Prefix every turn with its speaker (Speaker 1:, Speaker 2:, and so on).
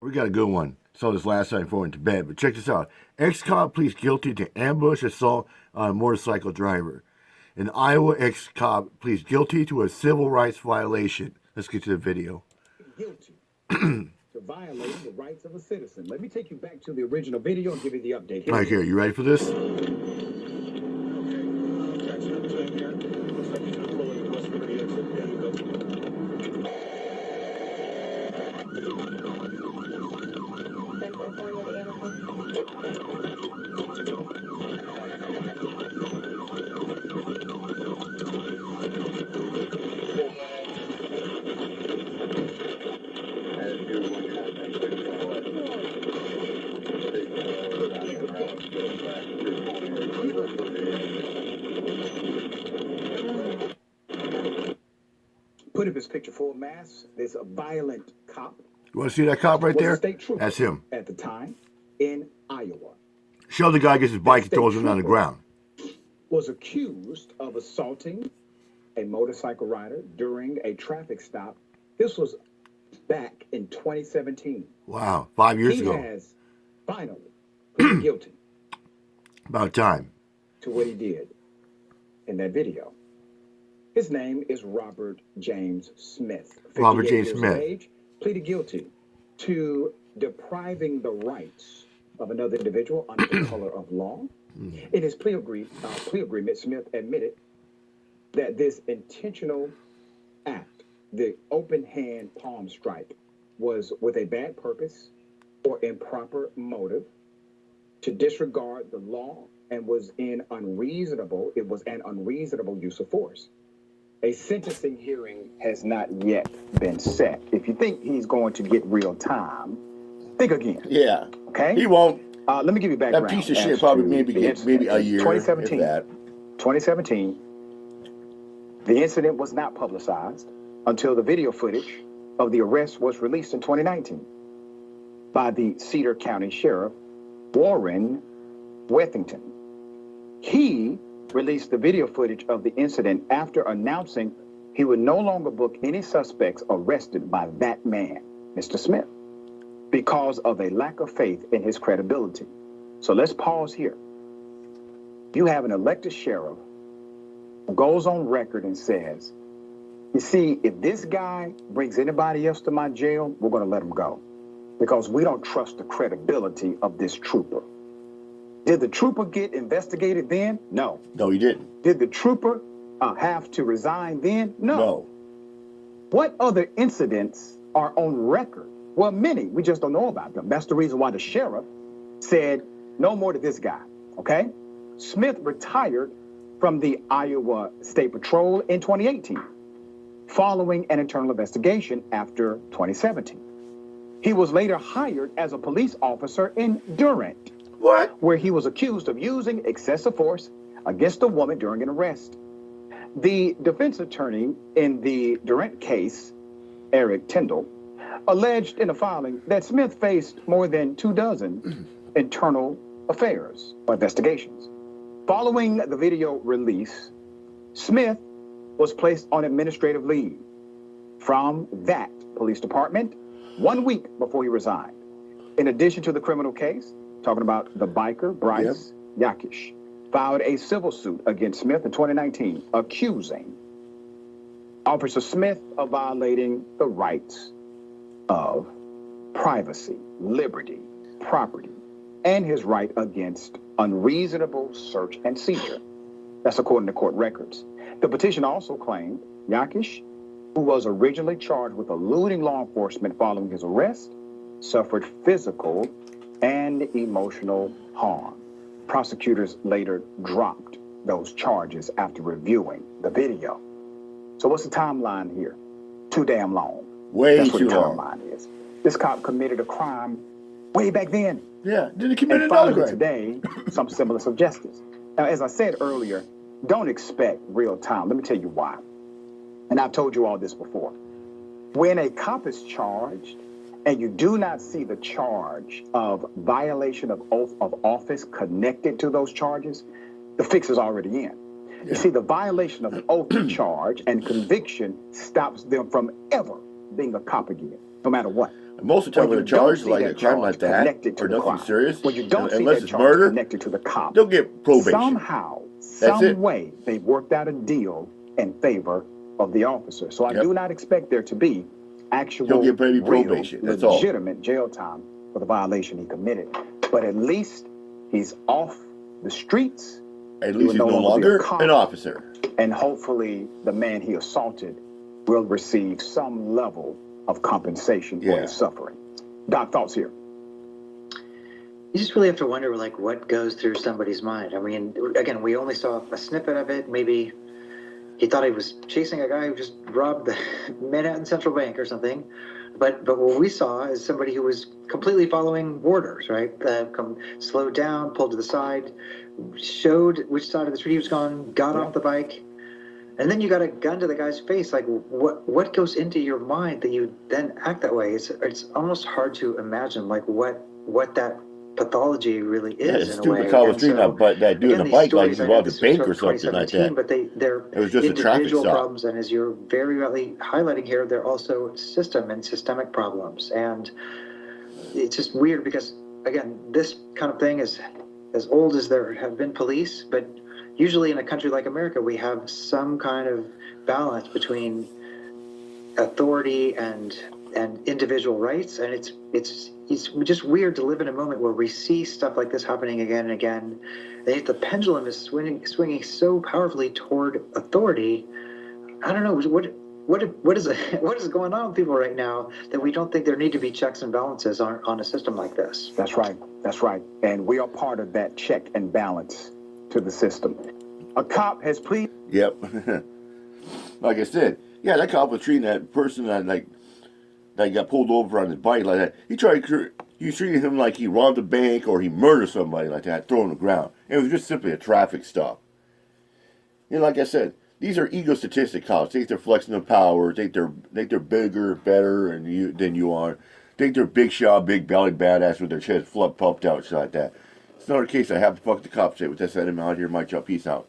Speaker 1: We got a good one. Saw this last night before I went to bed, but check this out. Ex-cop pleads guilty to ambush assault on a motorcycle driver. An Iowa ex-cop pleads guilty to a civil rights violation. Let's get to the video.
Speaker 2: Guilty to violating the rights of a citizen. Let me take you back to the original video and give you the update.
Speaker 1: All right, here. You ready for this?
Speaker 2: Put up his picture full mass. There's a violent cop.
Speaker 1: You want to see that cop right there? That's him.
Speaker 2: At the time in Iowa.
Speaker 1: Show the guy gets his bike and throws him on the ground.
Speaker 2: Was accused of assaulting a motorcycle rider during a traffic stop. This was back in 2017.
Speaker 1: Wow, 5 years ago.
Speaker 2: He has finally pleaded guilty.
Speaker 1: About time.
Speaker 2: To what he did in that video. His name is Robert James Smith.
Speaker 1: Robert James
Speaker 2: years
Speaker 1: Smith.
Speaker 2: Of age, pleaded guilty to depriving the rights of another individual under the color of law. In his plea agreement, Smith admitted that this intentional act, the open hand palm strike, was with a bad purpose or improper motive to disregard the law and was an unreasonable use of force. A sentencing hearing has not yet been set. If you think he's going to get real time, think again.
Speaker 1: Yeah.
Speaker 2: Okay?
Speaker 1: He won't.
Speaker 2: Let me give you background.
Speaker 1: That piece of shit probably maybe a year.
Speaker 2: 2017.
Speaker 1: If that.
Speaker 2: 2017. The incident was not publicized until the video footage of the arrest was released in 2019 by the Cedar County Sheriff, Warren Wethington. He released the video footage of the incident after announcing he would no longer book any suspects arrested by that man, Mr. Smith, because of a lack of faith in his credibility. So let's pause here. You have an elected sheriff who goes on record and says, you see, if this guy brings anybody else to my jail, we're going to let him go because we don't trust the credibility of this trooper. Did the trooper get investigated then? No.
Speaker 1: No, he didn't.
Speaker 2: Did the trooper have to resign then? No. What other incidents are on record? Well, many. We just don't know about them. That's the reason why the sheriff said no more to this guy, okay? Smith retired from the Iowa State Patrol in 2018, following an internal investigation after 2017. He was later hired as a police officer in Durant.
Speaker 1: What?
Speaker 2: Where he was accused of using excessive force against a woman during an arrest. The defense attorney in the Durant case, Eric Tyndall, alleged in a filing that Smith faced more than 24 internal affairs or investigations. Following the video release, Smith was placed on administrative leave from that police department 1 week before he resigned. In addition to the criminal case, talking about the biker, Bryce Yakish, filed a civil suit against Smith in 2019, accusing Officer Smith of violating the rights of privacy, liberty, property, and his right against unreasonable search and seizure. That's according to court records. The petition also claimed Yakish, who was originally charged with eluding law enforcement following his arrest, suffered physical and emotional harm. Prosecutors later dropped those charges after reviewing the video. So what's the timeline here? Too damn long.
Speaker 1: That's
Speaker 2: what
Speaker 1: too
Speaker 2: the
Speaker 1: long.
Speaker 2: timeline is. This cop committed a crime way back then.
Speaker 1: Yeah, did he commit
Speaker 2: And
Speaker 1: another
Speaker 2: finally
Speaker 1: crime?
Speaker 2: today, some semblance of justice. Now, as I said earlier, don't expect real time. Let me tell you why. And I've told you all this before. When a cop is charged and you do not see the charge of violation of oath of office connected to those charges, the fix is already in.
Speaker 1: Yeah.
Speaker 2: You see, the violation of the oath charge and conviction stops them from ever being a cop again, no matter what.
Speaker 1: Most of the time when
Speaker 2: When you
Speaker 1: they're
Speaker 2: don't
Speaker 1: charged
Speaker 2: see
Speaker 1: like a
Speaker 2: that
Speaker 1: crime
Speaker 2: charge
Speaker 1: like that,
Speaker 2: connected to
Speaker 1: or
Speaker 2: the
Speaker 1: nothing
Speaker 2: crime,
Speaker 1: serious,
Speaker 2: when you don't see
Speaker 1: unless
Speaker 2: that
Speaker 1: it's
Speaker 2: charge
Speaker 1: murder,
Speaker 2: connected to the cop,
Speaker 1: they'll get probation.
Speaker 2: somehow,
Speaker 1: That's
Speaker 2: some
Speaker 1: it.
Speaker 2: way, they've worked out a deal in favor of the officer. So I
Speaker 1: Yep.
Speaker 2: do not expect there to be actual,
Speaker 1: He'll get maybe
Speaker 2: real,
Speaker 1: probation. That's all.
Speaker 2: legitimate jail time for the violation he committed. But at least he's off the streets.
Speaker 1: At
Speaker 2: He
Speaker 1: least he's
Speaker 2: will
Speaker 1: no
Speaker 2: longer be a
Speaker 1: longer
Speaker 2: cop.
Speaker 1: an officer.
Speaker 2: And hopefully the man he assaulted will receive some level of compensation for his suffering. Doc, thoughts here?
Speaker 3: You just really have to wonder, like, what goes through somebody's mind. I mean, again, we only saw a snippet of it. Maybe he thought he was chasing a guy who just robbed the Manhattan Central Bank or something. But what we saw is somebody who was completely following orders, right? Slowed down, pulled to the side, showed which side of the street he was going, got off the bike. And then you got a gun to the guy's face. Like, what goes into your mind that you then act that way? It's almost hard to imagine, like, what that pathology really is.
Speaker 1: Yeah, it's
Speaker 3: in
Speaker 1: stupid
Speaker 3: a way.
Speaker 1: call
Speaker 3: And
Speaker 1: the street
Speaker 3: so,
Speaker 1: that doing
Speaker 3: again,
Speaker 1: the
Speaker 3: these
Speaker 1: bike like
Speaker 3: stories,
Speaker 1: he
Speaker 3: I know
Speaker 1: robbed a
Speaker 3: this was
Speaker 1: bank
Speaker 3: sort
Speaker 1: or
Speaker 3: of
Speaker 1: something like
Speaker 3: 2017,
Speaker 1: that.
Speaker 3: but they're
Speaker 1: It was just a traffic
Speaker 3: individual
Speaker 1: stop.
Speaker 3: problems, and as you're very rightly highlighting here, they're also systemic problems. And it's just weird because, again, this kind of thing is as old as there have been police, but usually in a country like America, we have some kind of balance between authority and individual rights, and it's just weird to live in a moment where we see stuff like this happening again and again. And yet the pendulum is swinging so powerfully toward authority. I don't know what is going on with people right now that we don't think there need to be checks and balances on a system like this.
Speaker 2: That's right. That's right. And we are part of that check and balance to the system. A cop has pleaded.
Speaker 1: Yep. Like I said, yeah, that cop was treating that person that got pulled over on his bike like that. He treated him like he robbed a bank or he murdered somebody like that, thrown on the ground. It was just simply a traffic stop. And like I said, these are egotistic cops. Think they're flexing their power. Think they're bigger, better than you are. Think they're big shot, big belly badass with their chest puffed out, shit like that. It's not a case I have to fuck the cops shit. With that said, I'm out here. My job. Peace out.